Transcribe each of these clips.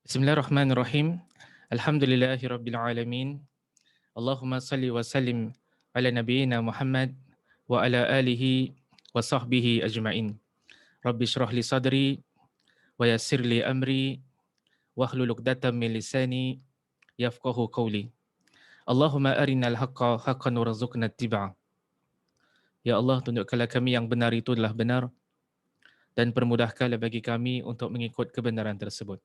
Bismillahirrahmanirrahim. Alhamdulillahirabbil alamin. Allahumma salli wa sallim ala nabiyyina Muhammad wa ala alihi wa sahbihi ajma'in. Rabbi shrah li sadri wa yassir li amri wahlul 'uqdatam min lisani yafqahu qawli. Allahumma arinal haqqa haqqan warzuqna ittiba'ah. Ya Allah, tunjukkanlah kami yang benar itu adalah benar dan permudahkanlah bagi kami untuk mengikut kebenaran tersebut.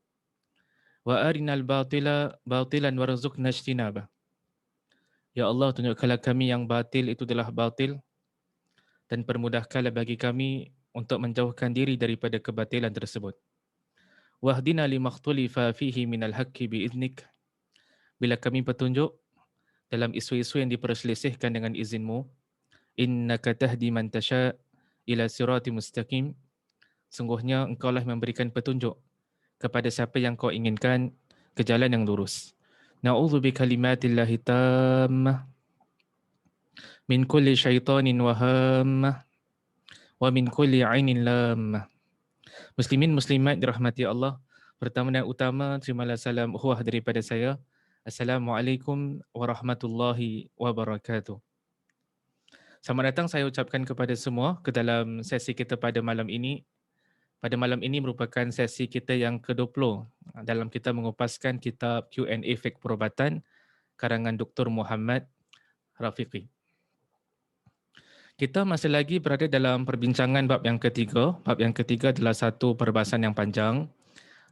Wa arinal batila batilan warzuqna ijtinabah. Ya Allah, tunjukkanlah kami yang batil itu adalah batil dan permudahkanlah bagi kami untuk menjauhkan diri daripada kebatilan tersebut. Wahdina limakhtulifa fihi minal haqqi biiznik. Bila kami petunjuk dalam isu-isu yang diperselisihkan dengan izinmu, innaka tahdi man tasha ila sirati mustaqim. Sungguhnya engkaulah memberikan petunjuk kepada siapa yang kau inginkan ke jalan yang lurus. Na'udzu bikalimatillahi tammah min kulli syaitanin wahammah wa min kulli ainin lammah. Muslimin muslimat dirahmati Allah. Pertama dan utama, terimalah salam ukhuwah daripada saya. Assalamualaikum warahmatullahi wabarakatuh. Selamat datang saya ucapkan kepada semua ke dalam sesi kita pada malam ini. Pada malam ini merupakan sesi kita yang ke-20 dalam kita mengupaskan kitab Q&A Fiqh Perubatan karangan Dr. Muhammad Rafiqi. Kita masih lagi berada dalam perbincangan bab yang ketiga. Bab yang ketiga adalah satu perbahasan yang panjang.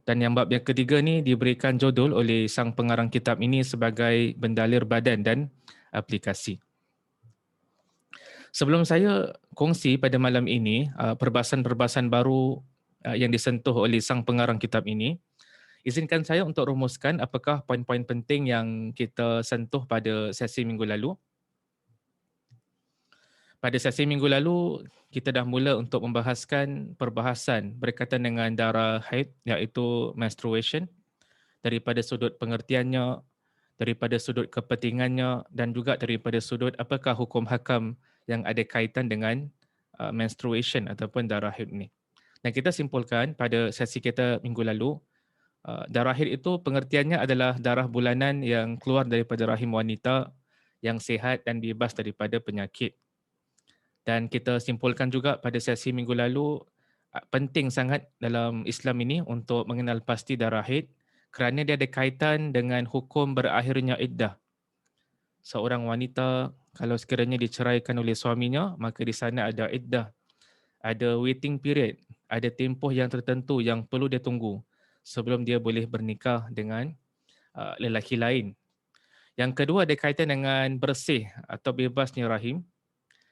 Dan yang bab yang ketiga ni diberikan judul oleh sang pengarang kitab ini sebagai bendalir badan dan aplikasi. Sebelum saya kongsi pada malam ini perbahasan-perbahasan baru yang disentuh oleh sang pengarang kitab ini, izinkan saya untuk rumuskan apakah poin-poin penting yang kita sentuh pada sesi minggu lalu. Pada sesi minggu lalu, kita dah mula untuk membahaskan perbahasan berkaitan dengan darah haid, iaitu menstruation, daripada sudut pengertiannya, daripada sudut kepentingannya dan juga daripada sudut apakah hukum hakam yang ada kaitan dengan menstruation ataupun darah haid ini. Dan kita simpulkan pada sesi kita minggu lalu, darah haid itu pengertiannya adalah darah bulanan yang keluar daripada rahim wanita yang sihat dan bebas daripada penyakit. Dan kita simpulkan juga pada sesi minggu lalu, penting sangat dalam Islam ini untuk mengenal pasti darah haid kerana dia ada kaitan dengan hukum berakhirnya iddah. Seorang wanita kalau sekiranya diceraikan oleh suaminya, maka di sana ada iddah. Ada waiting period, ada tempoh yang tertentu yang perlu dia tunggu sebelum dia boleh bernikah dengan lelaki lain. Yang kedua ada kaitan dengan bersih atau bebasnya rahim.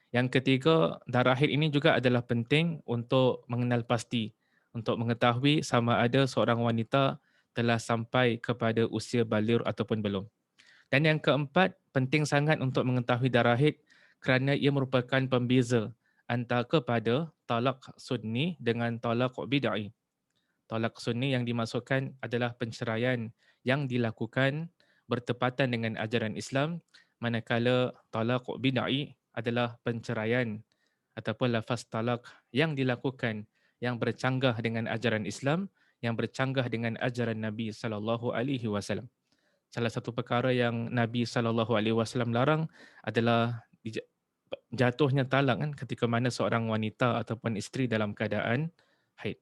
Yang ketiga, darah haid ini juga adalah penting untuk mengenal pasti, untuk mengetahui sama ada seorang wanita telah sampai kepada usia baligh ataupun belum. Dan yang keempat, penting sangat untuk mengetahui darah haid kerana ia merupakan pembeza antara kepada talak sunni dengan talak bid'ah. Talak sunni yang dimaksudkan adalah penceraian yang dilakukan bertepatan dengan ajaran Islam, manakala talak bid'ah adalah penceraian ataupun lafaz talak yang dilakukan yang bercanggah dengan ajaran Islam, yang bercanggah dengan ajaran Nabi sallallahu alaihi wasallam. Salah satu perkara yang Nabi sallallahu alaihi wasallam larang adalah jatuhnya talak kan ketika mana seorang wanita ataupun isteri dalam keadaan haid.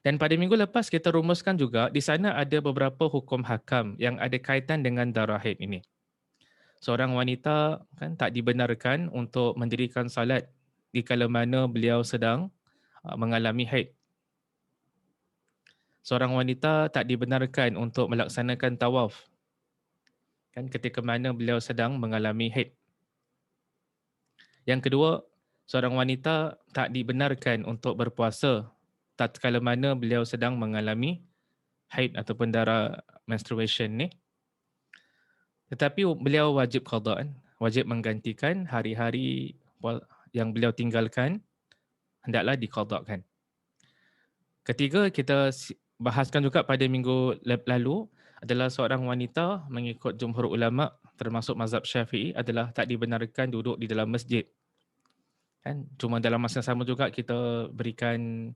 Dan pada minggu lepas kita rumuskan juga di sana ada beberapa hukum hakam yang ada kaitan dengan darah haid ini. Seorang wanita kan tak dibenarkan untuk mendirikan salat di kala mana beliau sedang mengalami haid. Seorang wanita tak dibenarkan untuk melaksanakan tawaf kan ketika mana beliau sedang mengalami haid. Yang kedua, seorang wanita tak dibenarkan untuk berpuasa tatkala mana beliau sedang mengalami haid ataupun darah menstruation ni. Tetapi beliau wajib qada, wajib menggantikan hari-hari yang beliau tinggalkan hendaklah diqadakan. Ketiga, kita bahaskan juga pada minggu lalu adalah seorang wanita mengikut jumhur ulama termasuk mazhab Syafi'i adalah tak dibenarkan duduk di dalam masjid. Kan? Cuma dalam masa yang sama juga kita berikan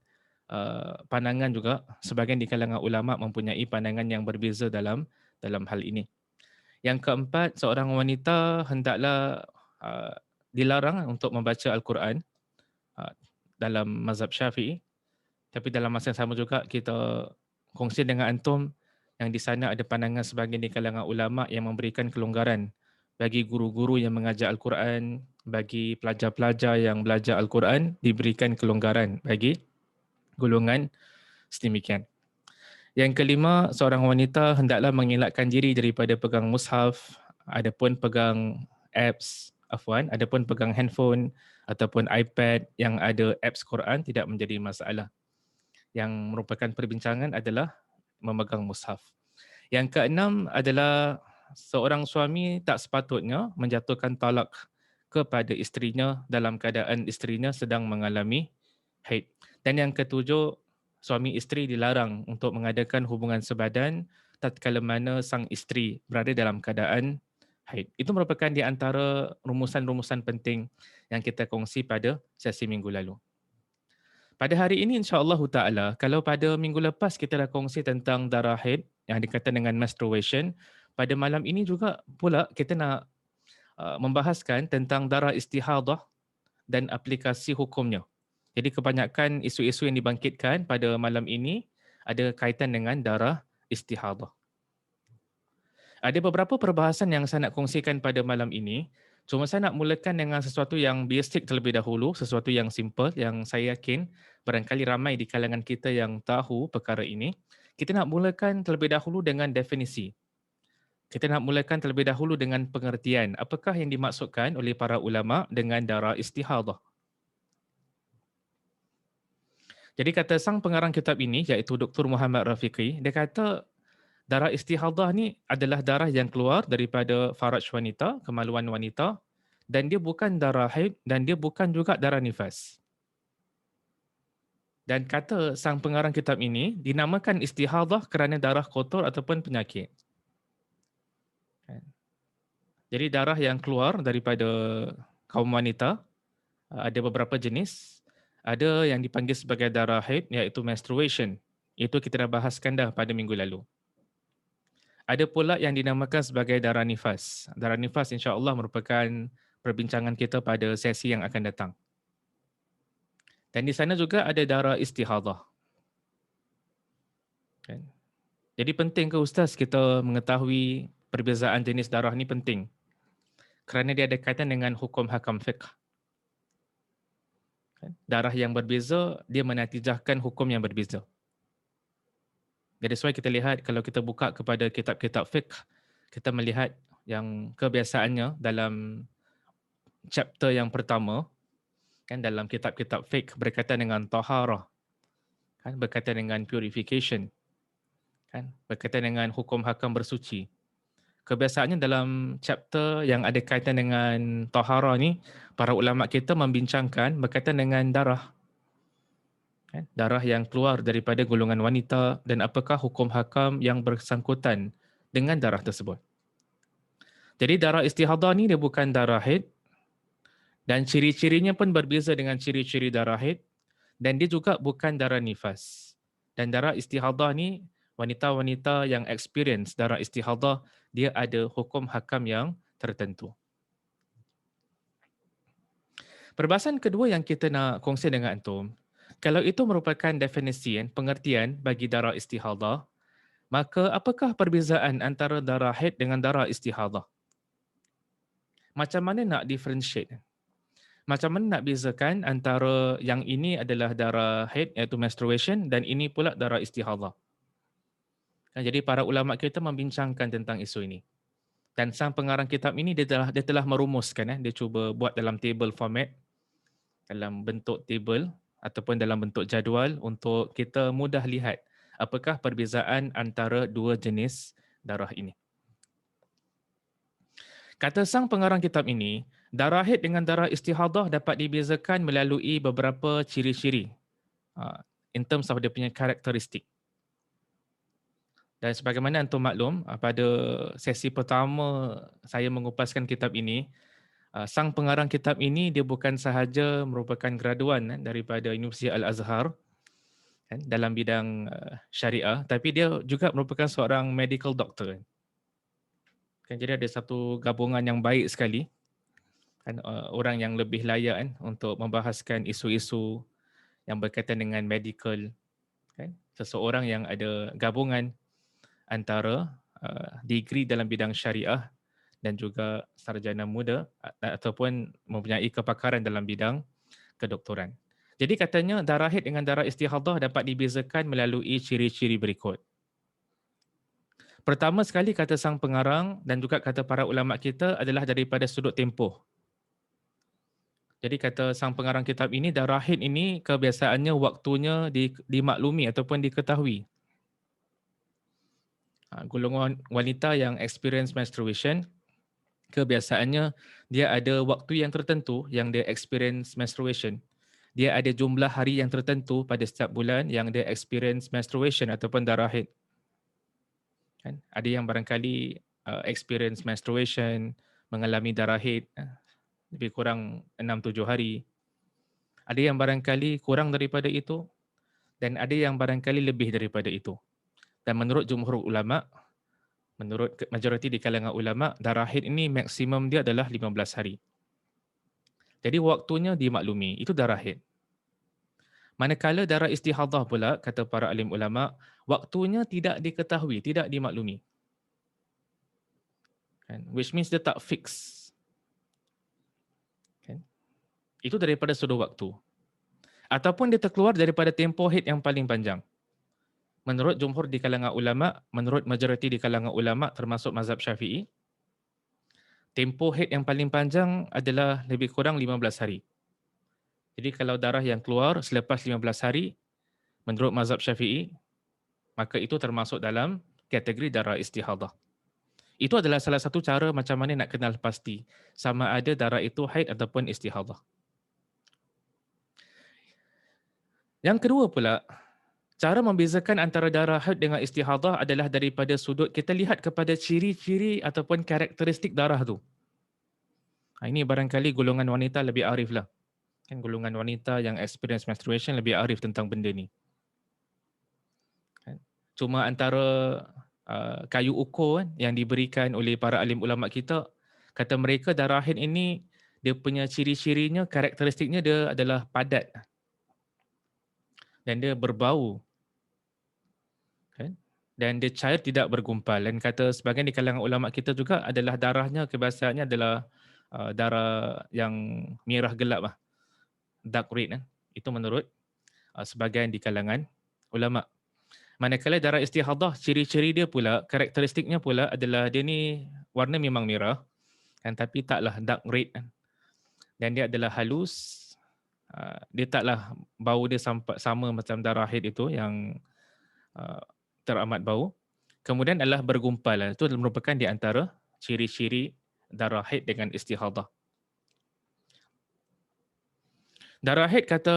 pandangan juga. Sebahagian di kalangan ulama mempunyai pandangan yang berbeza dalam hal ini. Yang keempat, seorang wanita hendaklah dilarang untuk membaca Al-Quran dalam mazhab Syafi'i. Tapi dalam masa yang sama juga kita kongsi dengan antum yang di sana ada pandangan sebahagian di kalangan ulama yang memberikan kelonggaran bagi guru-guru yang mengajar Al-Quran, bagi pelajar-pelajar yang belajar Al-Quran diberikan kelonggaran bagi golongan sedemikian. Yang kelima, seorang wanita hendaklah mengelakkan diri daripada pegang mushaf, adapun pegang adapun pegang handphone ataupun iPad yang ada apps Quran tidak menjadi masalah. Yang merupakan perbincangan adalah memegang mushaf. Yang keenam adalah seorang suami tak sepatutnya menjatuhkan talak kepada isterinya dalam keadaan isterinya sedang mengalami haid. Dan yang ketujuh, suami isteri dilarang untuk mengadakan hubungan sebadan tatkala mana sang isteri berada dalam keadaan haid. Itu merupakan di antara rumusan-rumusan penting yang kita kongsi pada sesi minggu lalu. Pada hari ini insya-Allah taala, kalau pada minggu lepas kita dah kongsi tentang darah haid yang dikatakan dengan menstruation, pada malam ini juga pula kita nak membahaskan tentang darah istihadah dan aplikasi hukumnya. Jadi kebanyakan isu-isu yang dibangkitkan pada malam ini ada kaitan dengan darah istihadah. Ada beberapa perbahasan yang saya nak kongsikan pada malam ini. Cuma saya nak mulakan dengan sesuatu yang basic terlebih dahulu, sesuatu yang simple yang saya yakin barangkali ramai di kalangan kita yang tahu perkara ini. Kita nak mulakan terlebih dahulu dengan definisi. Kita nak mulakan terlebih dahulu dengan pengertian. Apakah yang dimaksudkan oleh para ulama dengan darah istihadah? Jadi kata sang pengarang kitab ini iaitu Dr. Muhammad Rafiqi, dia kata darah istihadah ni adalah darah yang keluar daripada faraj wanita, kemaluan wanita, dan dia bukan darah haid dan dia bukan juga darah nifas. Dan kata sang pengarang kitab ini dinamakan istihadah kerana darah kotor ataupun penyakit. Jadi darah yang keluar daripada kaum wanita ada beberapa jenis. Ada yang dipanggil sebagai darah haid iaitu menstruation. Itu kita dah bahaskan dah pada minggu lalu. Ada pula yang dinamakan sebagai darah nifas. Darah nifas insya-Allah merupakan perbincangan kita pada sesi yang akan datang. Dan di sana juga ada darah istihadah. Kan? Jadi penting ke Ustaz kita mengetahui perbezaan jenis darah ni penting. Kerana dia ada kaitan dengan hukum hakam fiqh. Kan? Darah yang berbeza, dia menatijahkan hukum yang berbeza. Jadi sebab kita lihat kalau kita buka kepada kitab-kitab fiqh, kita melihat yang kebiasaannya dalam chapter yang pertama, kan dalam kitab-kitab fiqh berkaitan dengan taharah, kan berkaitan dengan purification, kan berkaitan dengan hukum hakam bersuci. Kebiasaannya dalam chapter yang ada kaitan dengan taharah ni, para ulama kita membincangkan berkaitan dengan darah. Darah yang keluar daripada golongan wanita dan apakah hukum hakam yang bersangkutan dengan darah tersebut. Jadi darah istihadah ni dia bukan darah haid dan ciri-cirinya pun berbeza dengan ciri-ciri darah haid dan dia juga bukan darah nifas. Dan darah istihadah ni wanita-wanita yang experience darah istihadah dia ada hukum hakam yang tertentu. Perbahasan kedua yang kita nak kongsi dengan antum, kalau itu merupakan definisi, pengertian bagi darah istihadah, maka apakah perbezaan antara darah haid dengan darah istihadah? Macam mana nak differentiate? Macam mana nak bezakan antara yang ini adalah darah haid iaitu menstruation dan ini pula darah istihadah? Jadi para ulama kita membincangkan tentang isu ini. Dan sang pengarang kitab ini dia telah merumuskan, dia cuba buat dalam table format, dalam bentuk table ataupun dalam bentuk jadual untuk kita mudah lihat apakah perbezaan antara dua jenis darah ini. Kata sang pengarang kitab ini, darah haid dengan darah istihadah dapat dibezakan melalui beberapa ciri-ciri in terms of dia punya karakteristik. Dan sebagaimana antum maklum, pada sesi pertama saya mengupaskan kitab ini, sang pengarang kitab ini dia bukan sahaja merupakan graduan daripada Universiti Al-Azhar, kan, dalam bidang syariah, tapi dia juga merupakan seorang medical doctor. Kan, jadi ada satu gabungan yang baik sekali, kan, orang yang lebih layak kan untuk membahaskan isu-isu yang berkaitan dengan medical, kan, seseorang yang ada gabungan antara degree dalam bidang syariah dan juga sarjana muda ataupun mempunyai kepakaran dalam bidang kedoktoran. Jadi katanya darah haid dengan darah istihadah dapat dibezakan melalui ciri-ciri berikut. Pertama sekali kata sang pengarang dan juga kata para ulama kita adalah daripada sudut tempoh. Jadi kata sang pengarang kitab ini, darah haid ini kebiasaannya waktunya dimaklumi ataupun diketahui. Golongan wanita yang experience menstruation, kebiasaannya dia ada waktu yang tertentu yang dia experience menstruation. Dia ada jumlah hari yang tertentu pada setiap bulan yang dia experience menstruation ataupun darah haid. Kan? Ada yang barangkali experience menstruation, mengalami darah haid lebih kurang 6-7 hari. Ada yang barangkali kurang daripada itu dan ada yang barangkali lebih daripada itu. Dan menurut jumhur ulama, menurut majoriti di kalangan ulama, darah haid ini maksimum dia adalah 15 hari. Jadi waktunya dimaklumi, itu darah haid. Manakala darah istihadah pula, kata para alim ulama, waktunya tidak diketahui, tidak dimaklumi. Which means dia tak fix. Itu daripada sudut waktu. Ataupun dia terkeluar daripada tempoh haid yang paling panjang. Menurut jumhur di kalangan ulama, menurut majoriti di kalangan ulama termasuk mazhab Syafi'i, tempoh haid yang paling panjang adalah lebih kurang 15 hari. Jadi kalau darah yang keluar selepas 15 hari, menurut mazhab Syafi'i, maka itu termasuk dalam kategori darah istihadah. Itu adalah salah satu cara macam mana nak kenal pasti sama ada darah itu haid ataupun istihadah. Yang kedua pula, cara membezakan antara darah haid dengan istihadah adalah daripada sudut kita lihat kepada ciri-ciri ataupun karakteristik darah tu. Ini barangkali golongan wanita lebih arif lah. Kan golongan wanita yang experience menstruation lebih arif tentang benda ni. Cuma antara kayu ukur yang diberikan oleh para alim ulama kita, kata mereka darah haid ini dia punya ciri-cirinya, karakteristiknya dia adalah padat dan dia berbau. Kan? Dan dia cair tidak bergumpal. Dan kata sebahagian di kalangan ulama kita juga adalah darahnya kebiasaannya adalah darah yang merah gelap lah. Dark red. Itu menurut sebahagian di kalangan ulama. Manakala darah istihadah, ciri-ciri dia pula, karakteristiknya pula adalah dia ni warna memang merah, kan, tapi taklah dark red. Dan dia adalah halus. Dia taklah bau dia sama macam darah haid itu yang teramat bau. Kemudian adalah bergumpal. Itu merupakan di antara ciri-ciri darah haid dengan istihadah. Darah haid kata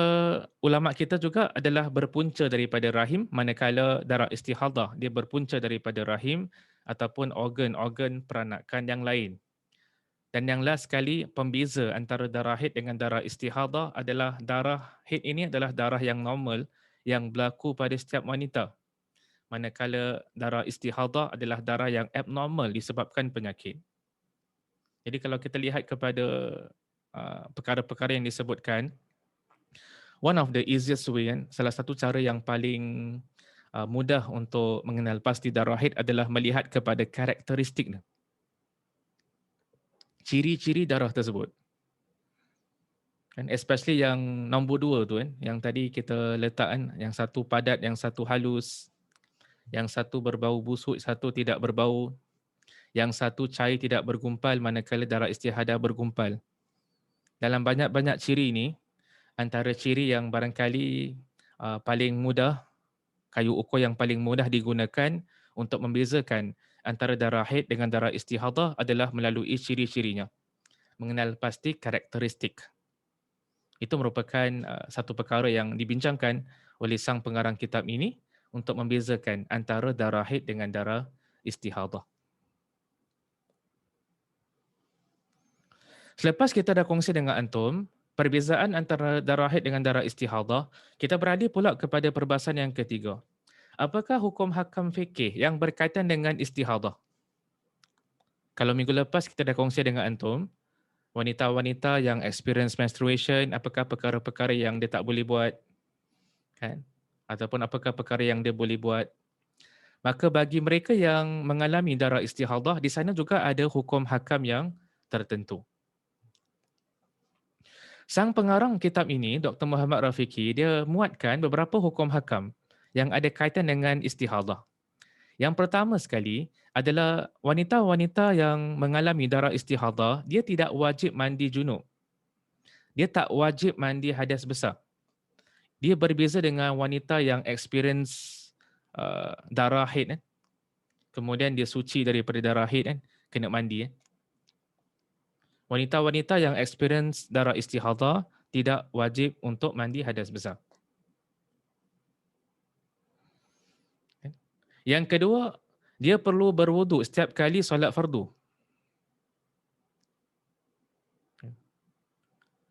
ulama kita juga adalah berpunca daripada rahim, manakala darah istihadah dia berpunca daripada rahim ataupun organ-organ peranakan yang lain. Dan yang last sekali, pembeza antara darah haid dengan darah istihadah adalah darah haid ini adalah darah yang normal yang berlaku pada setiap wanita. Manakala darah istihadah adalah darah yang abnormal disebabkan penyakit. Jadi kalau kita lihat kepada perkara-perkara yang disebutkan, one of the easiest way, salah satu cara yang paling mudah untuk mengenal pasti darah haid adalah melihat kepada karakteristik, ciri-ciri darah tersebut. And especially yang nombor 2 tu kan, yang tadi kita letak kan, yang satu padat, yang satu halus, yang satu berbau busuk, satu tidak berbau, yang satu cair tidak bergumpal manakala darah istihadah bergumpal. Dalam banyak-banyak ciri ini, antara ciri yang barangkali paling mudah, kayu ukur yang paling mudah digunakan untuk membezakan antara darah haid dengan darah istihadah adalah melalui ciri-cirinya. Mengenal pasti karakteristik. Itu merupakan satu perkara yang dibincangkan oleh sang pengarang kitab ini untuk membezakan antara darah haid dengan darah istihadah. Selepas kita dah kongsi dengan antum Perbezaan antara darah haid dengan darah istihadah, kita beralih pula kepada perbahasan yang ketiga. Apakah hukum hakam fikih yang berkaitan dengan istihadah? Kalau minggu lepas kita dah kongsi dengan antum, wanita-wanita yang experience menstruation, apakah perkara-perkara yang dia tak boleh buat, kan? Ataupun apakah perkara yang dia boleh buat. Maka bagi mereka yang mengalami darah istihadah, di sana juga ada hukum hakam yang tertentu. Sang pengarang kitab ini, Dr. Muhammad Rafiqi, dia muatkan beberapa hukum hakam yang ada kaitan dengan istihadah. Yang pertama sekali adalah wanita-wanita yang mengalami darah istihadah, dia tidak wajib mandi junub. Dia tak wajib mandi hadas besar. Dia berbeza dengan wanita yang experience darah haid. Kemudian dia suci daripada darah haid, kena mandi. Wanita-wanita yang experience darah istihadah tidak wajib untuk mandi hadas besar. Yang kedua, dia perlu berwuduk setiap kali solat fardu.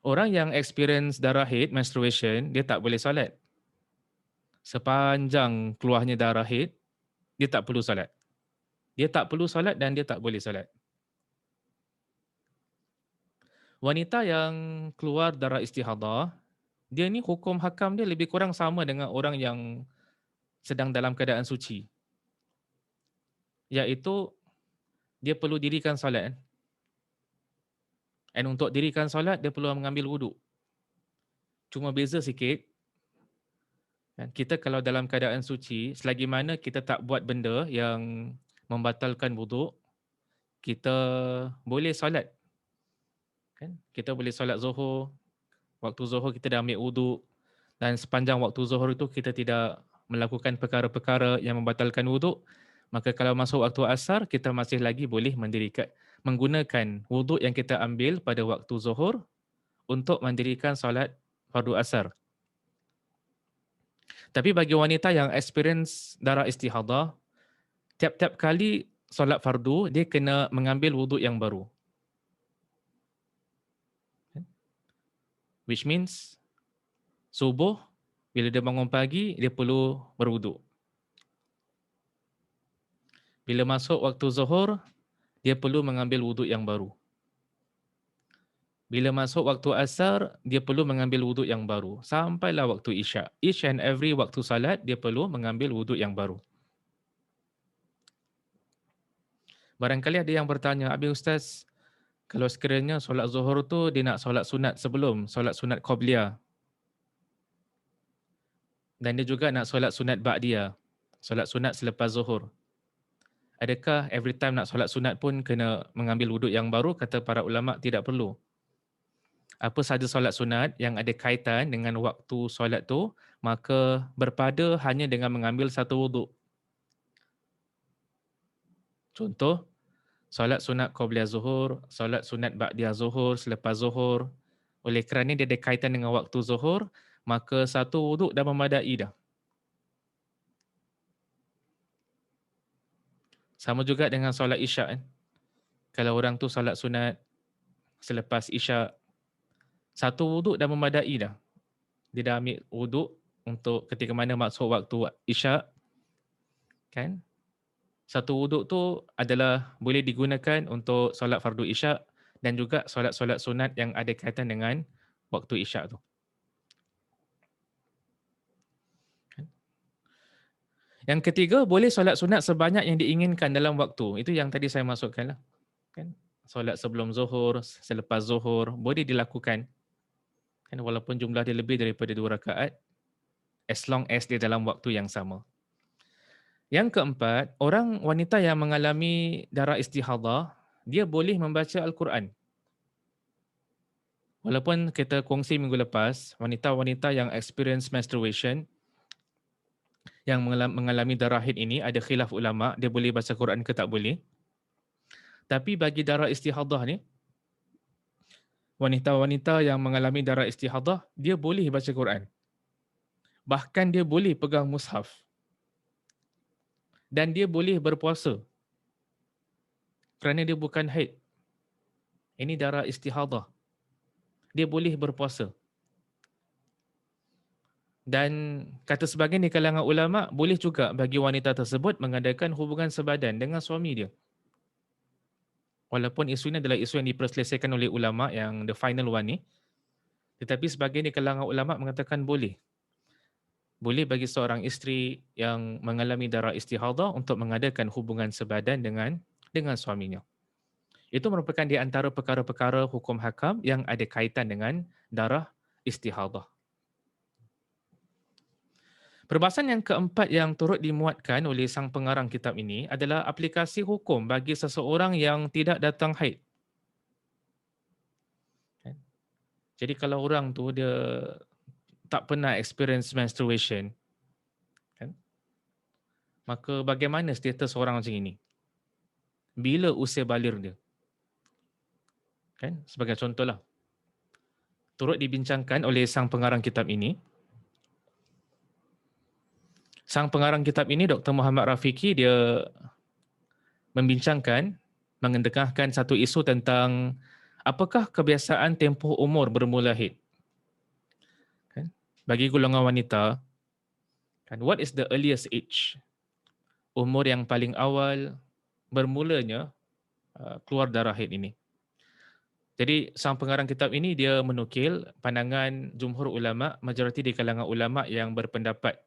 Orang yang experience darah haid, menstruation, dia tak boleh solat. Sepanjang keluarnya darah haid, dia tak perlu solat. Dia tak perlu solat dan dia tak boleh solat. Wanita yang keluar darah istihadah, dia ni hukum hakam dia lebih kurang sama dengan orang yang sedang dalam keadaan suci. Iaitu, dia perlu dirikan solat. Dan untuk dirikan solat, dia perlu mengambil wuduk. Cuma beza sikit, kita kalau dalam keadaan suci, selagi mana kita tak buat benda yang membatalkan wuduk, kita boleh solat. Kan? Kita boleh solat zuhur, waktu zuhur kita dah ambil wuduk, dan sepanjang waktu zuhur itu kita tidak melakukan perkara-perkara yang membatalkan wuduk, maka kalau masuk waktu asar, kita masih lagi boleh menggunakan wuduk yang kita ambil pada waktu zuhur untuk mendirikan solat fardu asar. Tapi bagi wanita yang experience darah istihadah, tiap-tiap kali solat fardu, dia kena mengambil wuduk yang baru. Which means, subuh, bila dia bangun pagi, dia perlu berwuduk. Bila masuk waktu zuhur, dia perlu mengambil wuduk yang baru. Bila masuk waktu asar, dia perlu mengambil wuduk yang baru. Sampailah waktu isyak. Each and every waktu salat, dia perlu mengambil wuduk yang baru. Barangkali ada yang bertanya, Abi Ustaz, kalau sekiranya solat zuhur tu dia nak solat sunat sebelum, solat sunat qobliyah. Dan dia juga nak solat sunat ba'diyah, solat sunat selepas zuhur. Adakah every time nak solat sunat pun kena mengambil wuduk yang baru? Kata para ulama, tidak perlu. Apa sahaja solat sunat yang ada kaitan dengan waktu solat tu, maka berpada hanya dengan mengambil satu wuduk. Contoh, solat sunat qobliyah zuhur, solat sunat ba'diyah zuhur, selepas zuhur. Oleh kerana dia ada kaitan dengan waktu zuhur, maka satu wuduk dah memadai dah. Sama juga dengan solat isyak. Kalau orang tu solat sunat selepas isyak, satu wuduk dah memadai dah. Dia dah ambil wuduk untuk ketika mana masuk waktu isyak, kan? Satu wuduk tu adalah boleh digunakan untuk solat fardu isyak dan juga solat-solat sunat yang ada kaitan dengan waktu isyak tu. Yang ketiga, boleh solat sunat sebanyak yang diinginkan dalam waktu. Itu yang tadi saya masukkan lah. Kan? Solat sebelum zuhur, selepas zuhur, boleh dilakukan. Kan? Walaupun jumlah dia lebih daripada 2 rakaat, as long as dia dalam waktu yang sama. Yang keempat, orang wanita yang mengalami darah istihadah, dia boleh membaca Al-Quran. Walaupun kita kongsi minggu lepas, wanita-wanita yang experience menstruation, yang mengalami darah haid ini, ada khilaf ulama, dia boleh baca Quran ke tak boleh. Tapi bagi darah istihadah ni, wanita-wanita yang mengalami darah istihadah, dia boleh baca Quran. Bahkan dia boleh pegang mushaf. Dan dia boleh berpuasa. Kerana dia bukan haid. Ini darah istihadah. dia boleh berpuasa. Dan kata sebahagian di kalangan ulama, boleh juga bagi wanita tersebut mengadakan hubungan sebadan dengan suami dia. Walaupun isu ini adalah isu yang diperselisihkan oleh ulama yang the final one ni, tetapi sebahagian di kalangan ulama mengatakan boleh. Boleh bagi seorang isteri yang mengalami darah istihadah untuk mengadakan hubungan sebadan dengan suaminya. Itu merupakan di antara perkara-perkara hukum hakam yang ada kaitan dengan darah istihadah. Perbahasan yang keempat yang turut dimuatkan oleh sang pengarang kitab ini adalah aplikasi hukum bagi seseorang yang tidak datang haid. Jadi kalau orang tu dia tak pernah experience menstruation, kan? Maka bagaimana status orang macam ini? Bila usia baligh dia? Kan? Sebagai contohlah. Turut dibincangkan oleh sang pengarang kitab ini. Sang pengarang kitab ini, Dr. Muhammad Rafiqi, dia membincangkan, mengendengahkan satu isu tentang apakah kebiasaan tempoh umur bermula haid. Kan? Bagi golongan wanita, kan, what is the earliest age? Umur yang paling awal bermulanya keluar darah haid ini. Jadi sang pengarang kitab ini dia menukil pandangan jumhur ulama, majoriti di kalangan ulama yang berpendapat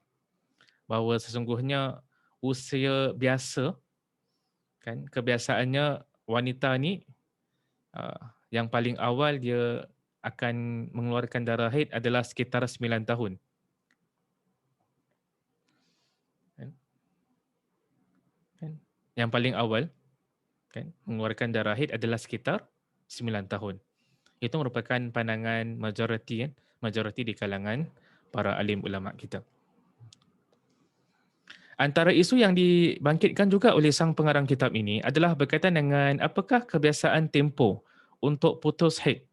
bahawa sesungguhnya usia biasa, kan, kebiasaannya wanita ni yang paling awal dia akan mengeluarkan darah haid adalah sekitar 9 tahun. Kan? Yang paling awal, kan, mengeluarkan darah haid adalah sekitar 9 tahun. Itu merupakan pandangan majoriti di kalangan para alim ulama kita. Antara isu yang dibangkitkan juga oleh sang pengarang kitab ini adalah berkaitan dengan apakah kebiasaan tempoh untuk putus haid.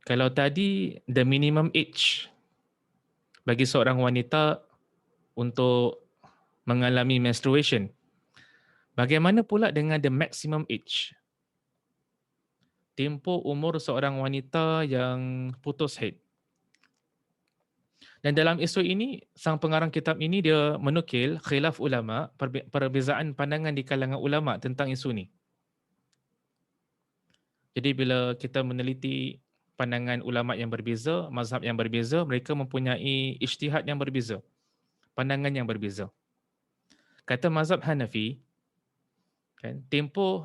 Kalau tadi the minimum age bagi seorang wanita untuk mengalami menstruation, bagaimana pula dengan the maximum age? Tempoh umur seorang wanita yang putus haid. Dan dalam isu ini, sang pengarang kitab ini dia menukil khilaf ulama, perbezaan pandangan di kalangan ulama tentang isu ini. Jadi bila kita meneliti pandangan ulama yang berbeza, mazhab yang berbeza, mereka mempunyai ijtihad yang berbeza, pandangan yang berbeza. Kata mazhab Hanafi, kan, tempoh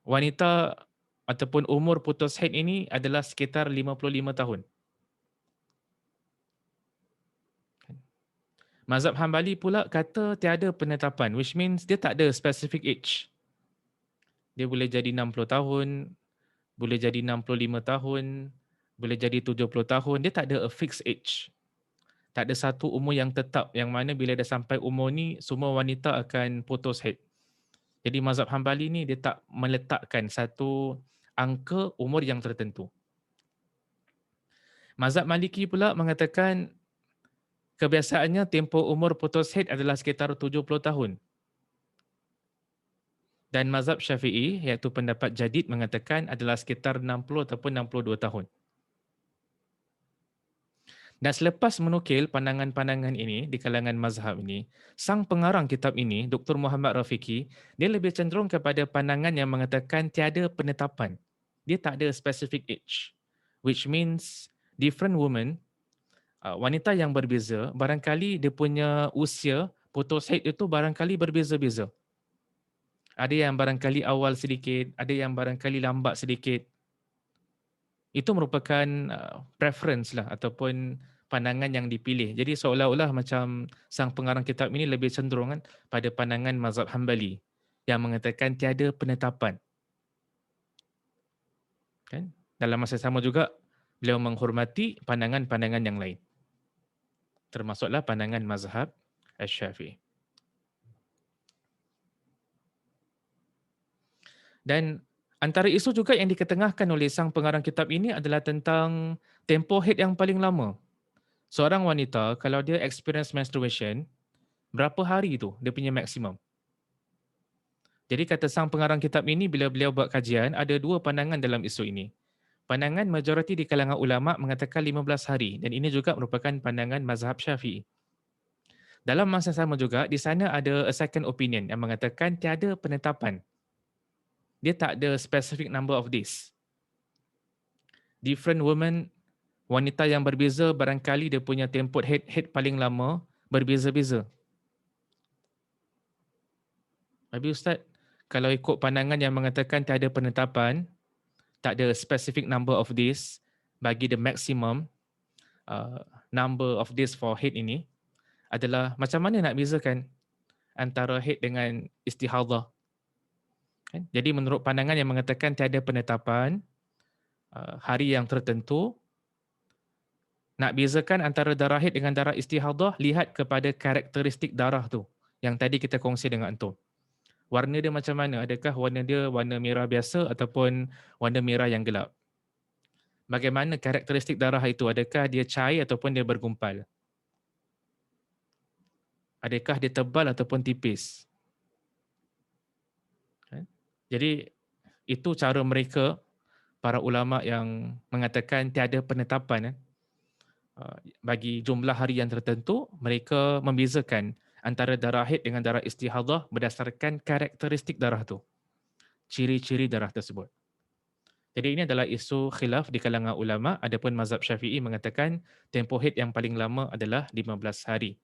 wanita ataupun umur putus haid ini adalah sekitar 55 tahun. Mazhab Hambali pula kata tiada penetapan, which means dia tak ada specific age. Dia boleh jadi 60 tahun, boleh jadi 65 tahun, boleh jadi 70 tahun. Dia tak ada a fixed age. Tak ada satu umur yang tetap yang mana bila dah sampai umur ni, semua wanita akan putus haid. Jadi mazhab Hambali ni dia tak meletakkan satu angka umur yang tertentu. Mazhab Maliki pula mengatakan kebiasaannya tempoh umur putus haid adalah sekitar 70 tahun. Dan mazhab Syafi'i, iaitu pendapat jadid, mengatakan adalah sekitar 60 ataupun 62 tahun. Dan selepas menukil pandangan-pandangan ini di kalangan mazhab ini, sang pengarang kitab ini, Dr. Muhammad Rafiqi, dia lebih cenderung kepada pandangan yang mengatakan tiada penetapan. Dia tak ada specific age. Which means different women, wanita yang berbeza, barangkali dia punya usia putus haid itu barangkali berbeza-beza. Ada yang barangkali awal sedikit, ada yang barangkali lambat sedikit. Itu merupakan preference lah ataupun pandangan yang dipilih. Jadi seolah-olah macam sang pengarang kitab ini lebih cenderung kan pada pandangan mazhab Hambali yang mengatakan tiada penetapan. Kan? Dalam masa sama juga beliau menghormati pandangan-pandangan yang lain. Termasuklah pandangan mazhab Asy-Syafi'i. Dan antara isu juga yang diketengahkan oleh sang pengarang kitab ini adalah tentang tempoh haid yang paling lama. Seorang wanita kalau dia experience menstruation, berapa hari itu dia punya maksimum? Jadi kata sang pengarang kitab ini bila beliau buat kajian, ada dua pandangan dalam isu ini. Pandangan majoriti di kalangan ulama mengatakan 15 hari dan ini juga merupakan pandangan mazhab Syafi'i. Dalam masa sama juga, di sana ada a second opinion yang mengatakan tiada penetapan. Dia tak ada specific number of days. Different women, wanita yang berbeza, barangkali dia punya tempoh haid paling lama berbeza-beza. Habis Ustaz, kalau ikut pandangan yang mengatakan tiada penetapan, tak ada specific number of days bagi the maximum number of days for haid ini adalah macam mana nak bezakan antara haid dengan istihadah. Kan? Jadi menurut pandangan yang mengatakan tiada penetapan hari yang tertentu, nak bezakan antara darah haid dengan darah istihadah, lihat kepada karakteristik darah tu yang tadi kita kongsi dengan antum. Warna dia macam mana? Adakah warna dia warna merah biasa ataupun warna merah yang gelap? Bagaimana karakteristik darah itu? Adakah dia cair ataupun dia bergumpal? Adakah dia tebal ataupun tipis? Jadi itu cara mereka, para ulama yang mengatakan tiada penetapan bagi jumlah hari yang tertentu, mereka membezakan antara darah haid dengan darah istihadah berdasarkan karakteristik darah tu, ciri-ciri darah tersebut. Jadi ini adalah isu khilaf di kalangan ulama. Adapun mazhab Syafi'i mengatakan tempoh haid yang paling lama adalah 15 hari.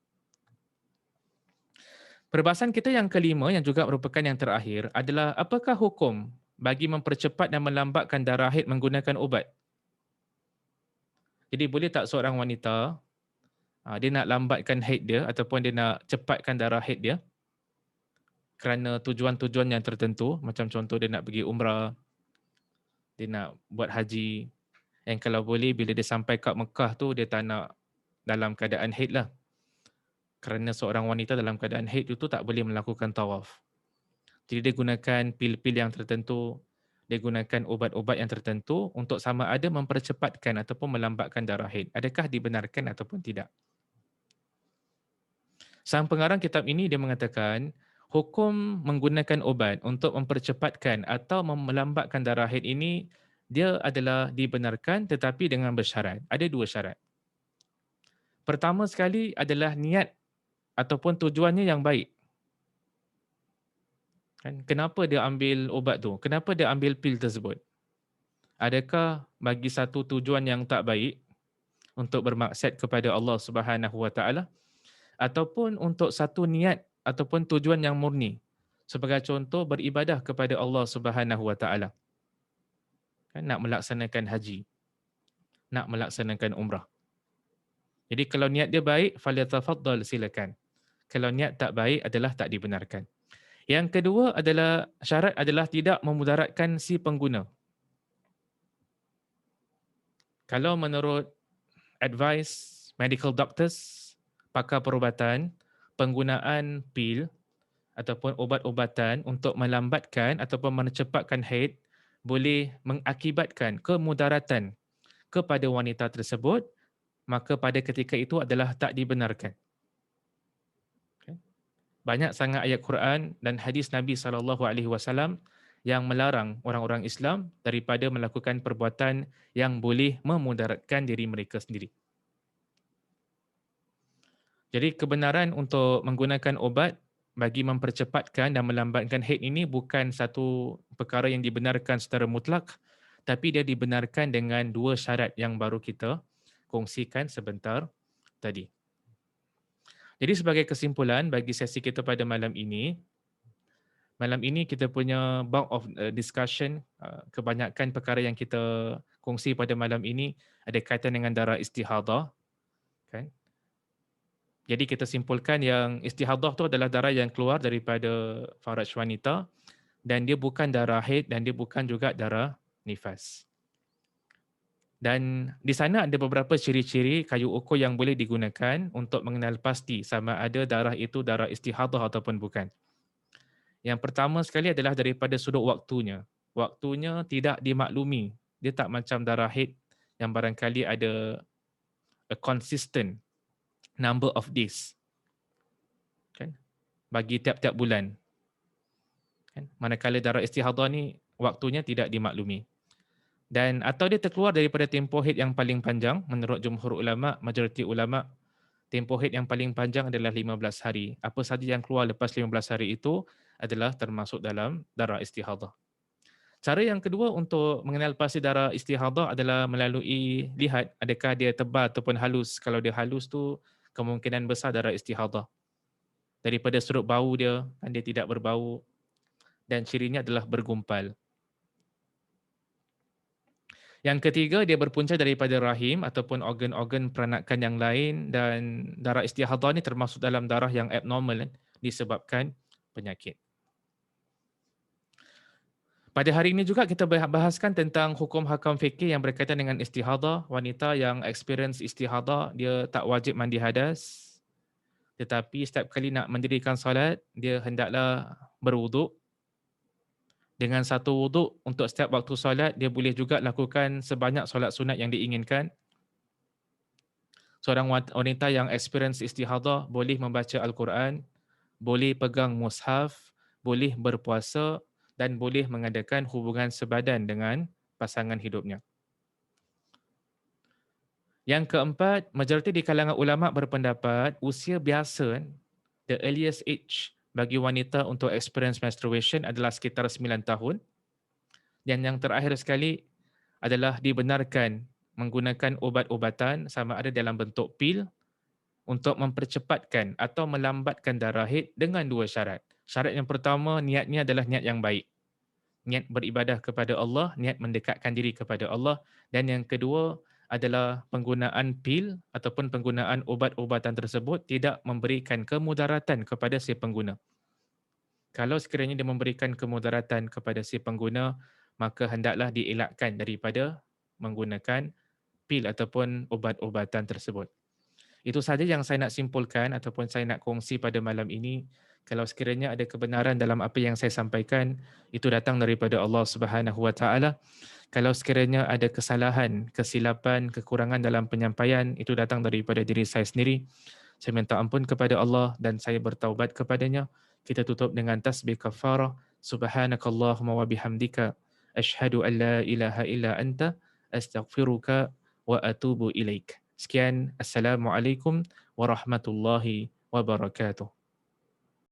Perbahasan kita yang kelima yang juga merupakan yang terakhir adalah apakah hukum bagi mempercepat dan melambatkan darah haid menggunakan ubat? Jadi boleh tak seorang wanita dia nak lambatkan haid dia ataupun dia nak cepatkan darah haid dia kerana tujuan-tujuan yang tertentu, macam contoh dia nak pergi umrah, dia nak buat haji, yang kalau boleh bila dia sampai kat Mekah tu dia tak nak dalam keadaan haid lah. Kerana seorang wanita dalam keadaan haid itu tak boleh melakukan tawaf. Jadi dia gunakan pil-pil yang tertentu, dia gunakan ubat-ubat yang tertentu untuk sama ada mempercepatkan ataupun melambatkan darah haid. Adakah dibenarkan ataupun tidak? Sang pengarang kitab ini dia mengatakan hukum menggunakan ubat untuk mempercepatkan atau melambatkan darah haid ini dia adalah dibenarkan tetapi dengan bersyarat. Ada dua syarat. Pertama sekali adalah niat ataupun tujuannya yang baik. Kenapa dia ambil ubat tu? Kenapa dia ambil pil tersebut? Adakah bagi satu tujuan yang tak baik untuk bermaksud kepada Allah Subhanahu Wa Taala ataupun untuk satu niat ataupun tujuan yang murni? Sebagai contoh beribadah kepada Allah Subhanahu Wa Taala. Nak melaksanakan haji, nak melaksanakan umrah. Jadi kalau niat dia baik, falyatafaddal, silakan. Kalau niat tak baik adalah tak dibenarkan. Yang kedua adalah syarat adalah tidak memudaratkan si pengguna. Kalau menurut advice medical doctors, pakar perubatan, penggunaan pil ataupun ubat-ubatan untuk melambatkan ataupun mencepatkan haid boleh mengakibatkan kemudaratan kepada wanita tersebut, maka pada ketika itu adalah tak dibenarkan. Banyak sangat ayat Quran dan hadis Nabi SAW yang melarang orang-orang Islam daripada melakukan perbuatan yang boleh memudaratkan diri mereka sendiri. Jadi kebenaran untuk menggunakan ubat bagi mempercepatkan dan melambatkan haid ini bukan satu perkara yang dibenarkan secara mutlak, tapi dia dibenarkan dengan dua syarat yang baru kita kongsikan sebentar tadi. Jadi sebagai kesimpulan bagi sesi kita pada malam ini kita punya bulk of discussion, kebanyakan perkara yang kita kongsi pada malam ini ada kaitan dengan darah istihadah. Kan? Jadi kita simpulkan yang istihadah tu adalah darah yang keluar daripada faraj wanita dan dia bukan darah haid dan dia bukan juga darah nifas. Dan di sana ada beberapa ciri-ciri kayu ukur yang boleh digunakan untuk mengenal pasti sama ada darah itu darah istihadah ataupun bukan. Yang pertama sekali adalah daripada sudut waktunya. Waktunya tidak dimaklumi. Dia tak macam darah haid yang barangkali ada a consistent number of days. Kan? Bagi tiap-tiap bulan. Kan? Manakala darah istihadah ni waktunya tidak dimaklumi. Dan atau dia terkeluar daripada tempoh haid yang paling panjang menurut jumhur ulama, majoriti ulama, tempoh haid yang paling panjang adalah 15 hari. Apa saja yang keluar lepas 15 hari itu adalah termasuk dalam darah istihadah. Cara yang kedua untuk mengenal pasti darah istihadah adalah melalui lihat adakah dia tebal ataupun halus. Kalau dia halus tu kemungkinan besar darah istihadah. Daripada sudut bau dia, kan dia tidak berbau dan cirinya adalah bergumpal. Yang ketiga, dia berpunca daripada rahim ataupun organ-organ peranakan yang lain dan darah istihadah ni termasuk dalam darah yang abnormal disebabkan penyakit. Pada hari ini juga kita bahaskan tentang hukum hakam fikih yang berkaitan dengan istihadah. Wanita yang experience istihadah, dia tak wajib mandi hadas. Tetapi setiap kali nak mendirikan solat, dia hendaklah berwuduk. Dengan satu wuduk untuk setiap waktu solat, dia boleh juga lakukan sebanyak solat sunat yang diinginkan. Seorang wanita yang experience istihadah boleh membaca Al-Quran, boleh pegang mushaf, boleh berpuasa dan boleh mengadakan hubungan sebadan dengan pasangan hidupnya. Yang keempat, majoriti di kalangan ulama berpendapat usia biasa, the earliest age bagi wanita untuk experience menstruation adalah sekitar 9 tahun. Dan yang terakhir sekali adalah dibenarkan menggunakan ubat-ubatan sama ada dalam bentuk pil untuk mempercepatkan atau melambatkan darah haid dengan dua syarat. Syarat yang pertama, niatnya adalah niat yang baik. Niat beribadah kepada Allah, niat mendekatkan diri kepada Allah. Dan yang kedua adalah penggunaan pil ataupun penggunaan ubat-ubatan tersebut tidak memberikan kemudaratan kepada si pengguna. Kalau sekiranya dia memberikan kemudaratan kepada si pengguna, maka hendaklah dielakkan daripada menggunakan pil ataupun ubat-ubatan tersebut. Itu saja yang saya nak simpulkan ataupun saya nak kongsi pada malam ini. Kalau sekiranya ada kebenaran dalam apa yang saya sampaikan, itu datang daripada Allah Subhanahu Wa Taala. Kalau sekiranya ada kesalahan, kesilapan, kekurangan dalam penyampaian, itu datang daripada diri saya sendiri. Saya minta ampun kepada Allah dan saya bertaubat kepadanya. Kita tutup dengan tasbih kafarah. Subhanakallahumma wa bihamdika asyhadu an la ilaha illa anta astaghfiruka wa atubu ilaik. Sekian, Assalamualaikum warahmatullahi wabarakatuh.